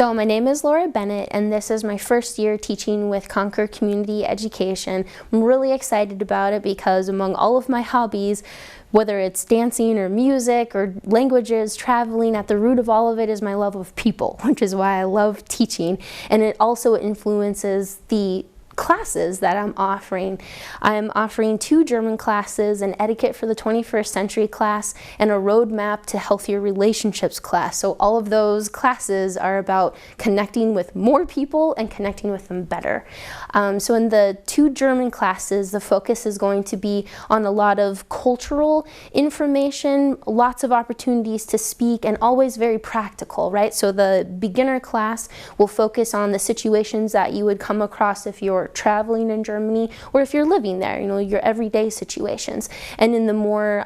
So my name is Laura Bennett, and this is my first year teaching with Concord Community Education. I'm really excited about it because among all of my hobbies, whether it's dancing or music or languages, traveling, at the root of all of it is my love of people, which is why I love teaching. And it also influences the classes that I'm offering. I'm offering 2 German classes, an Etiquette for the 21st Century class, and a Roadmap to Healthier Relationships class. So all of those classes are about connecting with more people and connecting with them better. So in the 2 German classes, the focus is going to be on a lot of cultural information, lots of opportunities to speak, and always very practical, right? So the beginner class will focus on the situations that you would come across if you're traveling in Germany or if you're living there, you know, your everyday situations. And in the more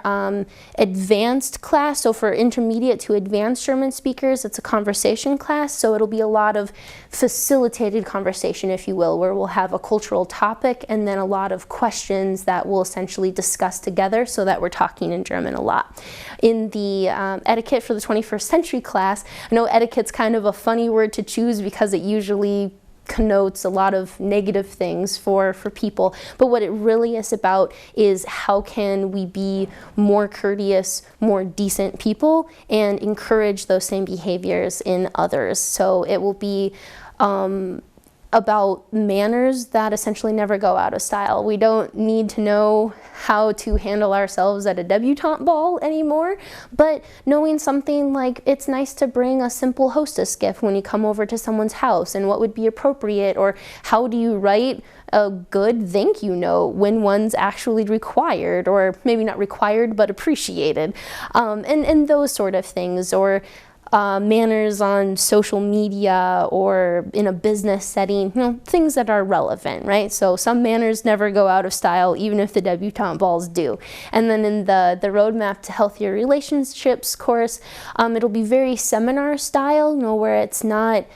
advanced class, so for intermediate to advanced German speakers, it's a conversation class, so it'll be a lot of facilitated conversation, if you will, where we'll have a cultural topic and then a lot of questions that we'll essentially discuss together so that we're talking in German a lot. In the Etiquette for the 21st Century class, I know etiquette's kind of a funny word to choose because it usually connotes a lot of negative things for people, but what it really is about is how can we be more courteous, more decent people and encourage those same behaviors in others. So it will be about manners that essentially never go out of style. We don't need to know how to handle ourselves at a debutante ball anymore, but knowing something like it's nice to bring a simple hostess gift when you come over to someone's house and what would be appropriate, or how do you write a good thank you note when one's actually required, or maybe not required but appreciated, and those sort of things, or manners on social media or in a business setting, you know, things that are relevant, right? So some manners never go out of style, even if the debutante balls do. And then in the Roadmap to Healthier Relationships course, it'll be very seminar style, you know, where it's not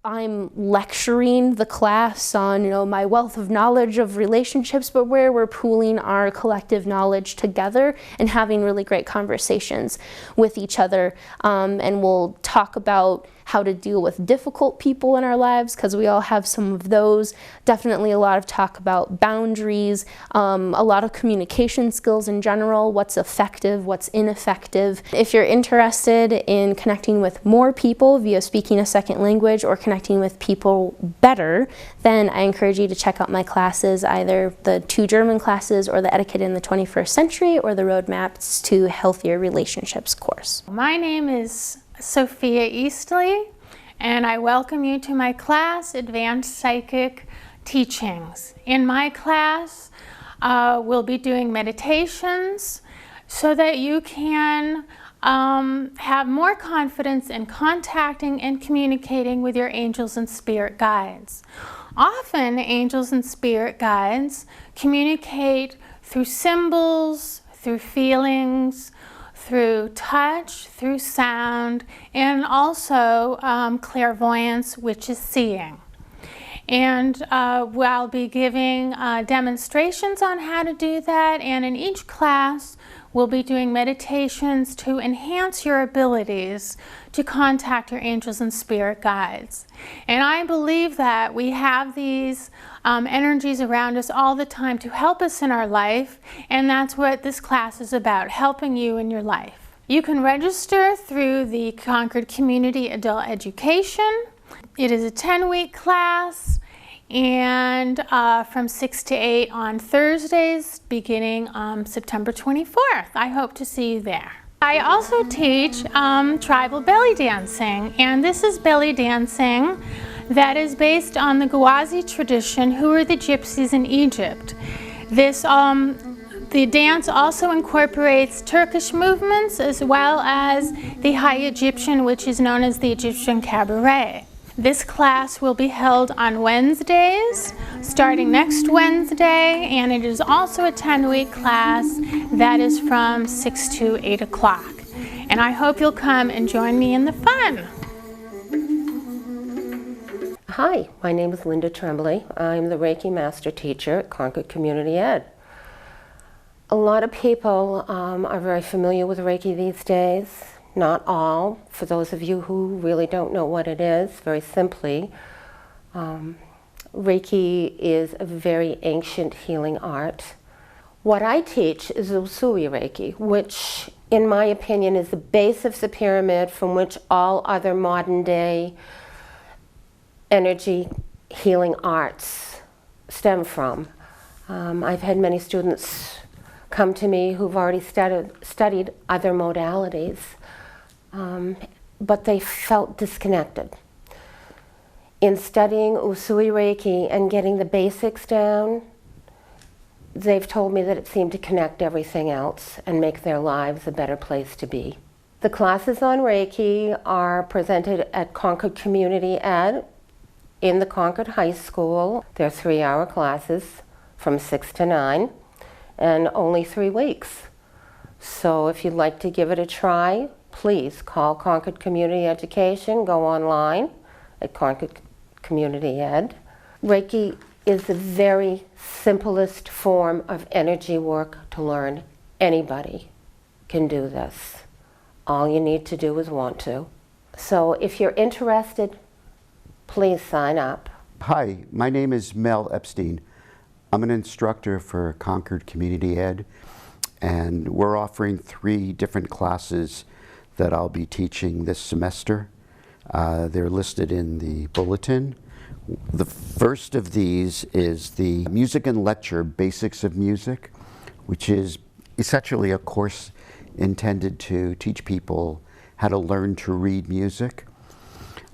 I'm lecturing the class on, you know, my wealth of knowledge of relationships, but where we're pooling our collective knowledge together and having really great conversations with each other. And we'll talk about how to deal with difficult people in our lives, because we all have some of those. Definitely a lot of talk about boundaries, a lot of communication skills in general, what's effective, what's ineffective. If you're interested in connecting with more people via speaking a second language or connecting with people better, then I encourage you to check out my classes, either the 2 German classes or the Etiquette in the 21st Century or the Roadmaps to Healthier Relationships course. My name is Sophia Eastley, and I welcome you to my class, Advanced Psychic Teachings. In my class, we'll be doing meditations so that you can have more confidence in contacting and communicating with your angels and spirit guides. Often, angels and spirit guides communicate through symbols, through feelings, through touch, through sound, and also clairvoyance, which is seeing. And I'll be giving demonstrations on how to do that, and in each class we'll be doing meditations to enhance your abilities to contact your angels and spirit guides. And I believe that we have these energies around us all the time to help us in our life, and that's what this class is about, helping you in your life. You can register through the Concord Community Adult Education. It is a 10-week class, and from 6 to 8 on Thursdays beginning September 24th. I hope to see you there. I also teach tribal belly dancing, and this is belly dancing that is based on the Gwazi tradition, who are the gypsies in Egypt. The dance also incorporates Turkish movements as well as the High Egyptian, which is known as the Egyptian cabaret. This class will be held on Wednesdays, starting next Wednesday, and it is also a 10-week class that is from 6 to 8 o'clock. And I hope you'll come and join me in the fun. Hi, my name is Linda Tremblay. I'm the Reiki Master Teacher at Concord Community Ed. A lot of people are very familiar with Reiki these days. not all. For those of you who really don't know what it is, very simply, Reiki is a very ancient healing art. What I teach is Usui Reiki, which in my opinion is the base of the pyramid from which all other modern day energy healing arts stem from. I've had many students come to me who've already studied other modalities, but they felt disconnected. In studying Usui Reiki and getting the basics down, they've told me that it seemed to connect everything else and make their lives a better place to be. The classes on Reiki are presented at Concord Community Ed in the Concord High School. They're 3-hour classes from 6 to 9 and only 3 weeks. So if you'd like to give it a try, please call Concord Community Education, go online at Concord Community Ed. Reiki is the very simplest form of energy work to learn. Anybody can do this. All you need to do is want to. So if you're interested, please sign up. Hi, my name is Mel Epstein. I'm an instructor for Concord Community Ed, and we're offering 3 different classes that I'll be teaching this semester. They're listed in the bulletin. The first of these is the Music and Lecture Basics of Music, which is essentially a course intended to teach people how to learn to read music.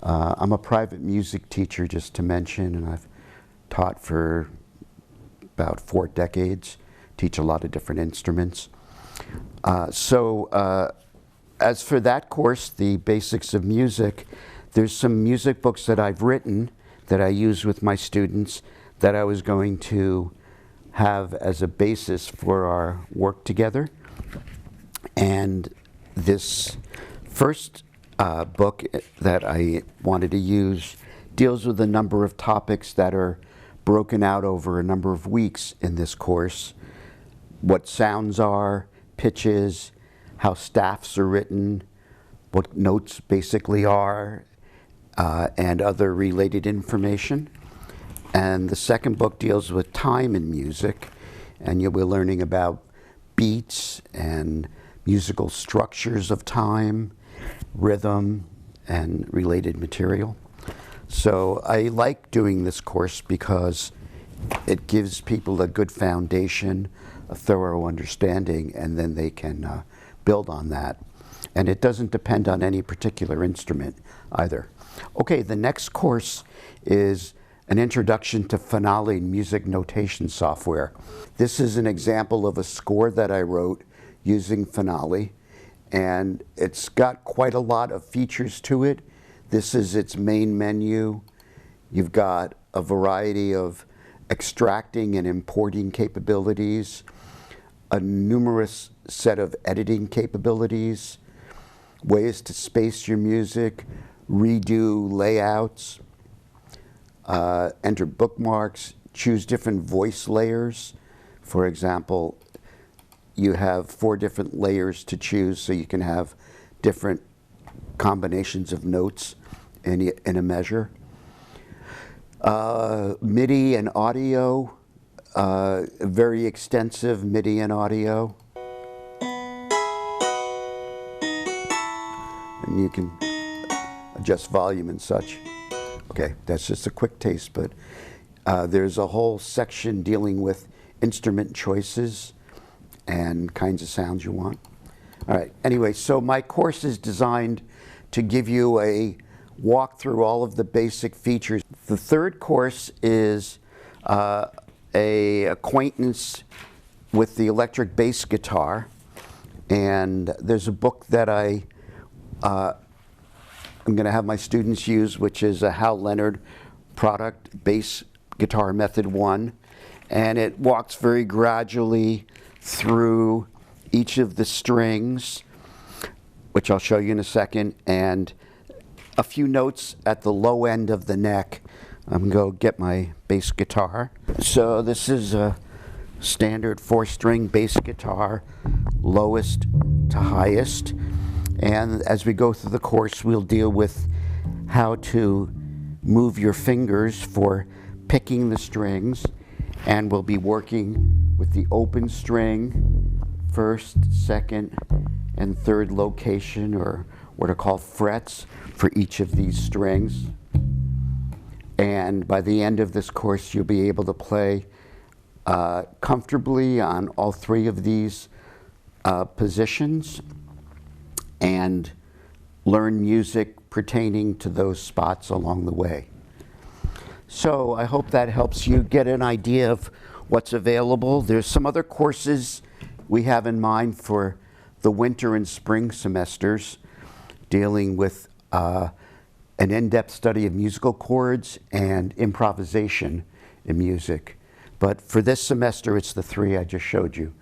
I'm a private music teacher, just to mention, and I've taught for about 4 decades, teach a lot of different instruments. As for that course, the Basics of Music, there's some music books that I've written that I use with my students that I was going to have as a basis for our work together. And this first book that I wanted to use deals with a number of topics that are broken out over a number of weeks in this course. What sounds are, pitches, how staffs are written, what notes basically are, and other related information. And the second book deals with time in music, and you'll be learning about beats and musical structures of time, rhythm, and related material. So I like doing this course because it gives people a good foundation, a thorough understanding, and then they can build on that. And it doesn't depend on any particular instrument either. Okay, the next course is an introduction to Finale music notation software. This is an example of a score that I wrote using Finale, and it's got quite a lot of features to it. This is its main menu. You've got a variety of extracting and importing capabilities, a numerous set of editing capabilities, ways to space your music, redo layouts, enter bookmarks, choose different voice layers. For example, you have 4 different layers to choose, so you can have different combinations of notes in a measure. MIDI and audio, very extensive MIDI and audio. And you can adjust volume and such. Okay, that's just a quick taste, but there's a whole section dealing with instrument choices and kinds of sounds you want. All right, anyway, so my course is designed to give you a walk through all of the basic features. The third course is a acquaintance with the electric bass guitar, and there's a book that I'm going to have my students use, which is a Hal Leonard product, Bass Guitar Method 1, and it walks very gradually through each of the strings, which I'll show you in a second, and a few notes at the low end of the neck. I'm going to go get my bass guitar. So this is a standard 4-string bass guitar, lowest to highest. And as we go through the course, we'll deal with how to move your fingers for picking the strings, and we'll be working with the open string, first, second, and third location, or what are called frets, for each of these strings. And by the end of this course, you'll be able to play comfortably on all three of these positions and learn music pertaining to those spots along the way. So I hope that helps you get an idea of what's available. There's some other courses we have in mind for the winter and spring semesters, dealing with an in-depth study of musical chords and improvisation in music. But for this semester, it's the three I just showed you.